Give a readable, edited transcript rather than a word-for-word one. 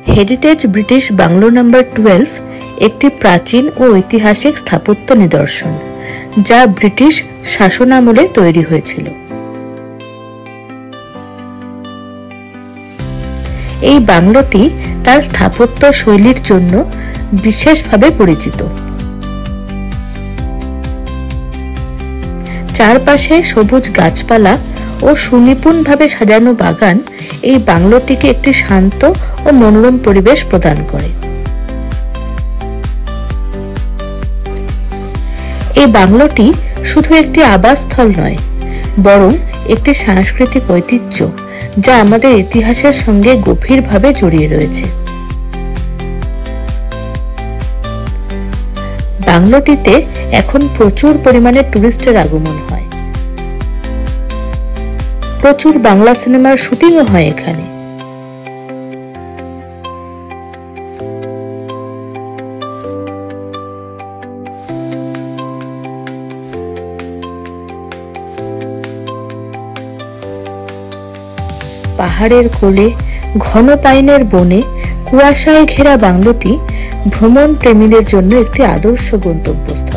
Heritage British bungalow number 12 একটি প্রাচীন ও ঐতিহাসিক স্থাপত্য নিদর্শন, যা ব্রিটিশ শাসনামলে তৈরি হয়েছিল। এই বাংলোটি তার স্থাপত্য শৈলীর জন্য বিশেষভাবে পরিচিত। চারপাশে সবুজ গাছপালা ও সুনিপুণভাবে সাজানো বাগান এই বাংলোটিকে একটি শান্ত ও মনোরম পরিবেশ প্রদান করে। এই বাংলোটি শুধু একটি আবাসস্থল নয়, বরং একটি সাংস্কৃতিক ঐতিহ্য যা আমাদের ইতিহাসের সঙ্গে গভীরভাবে জড়িয়ে রয়েছে। বাংলোটিতে এখন প্রচুর পরিমাণে টুরিস্টের আগমন হয়। প্রচুর বাংলা সিনেমার শুটিংও হয় এখানে। পাহাড়ের কোলে ঘন পাইনের বনে কুয়াশায় ঘেরা বাংলোটি ভ্রমণ প্রেমীদের জন্য একটি আদর্শ গন্তব্যস্থল।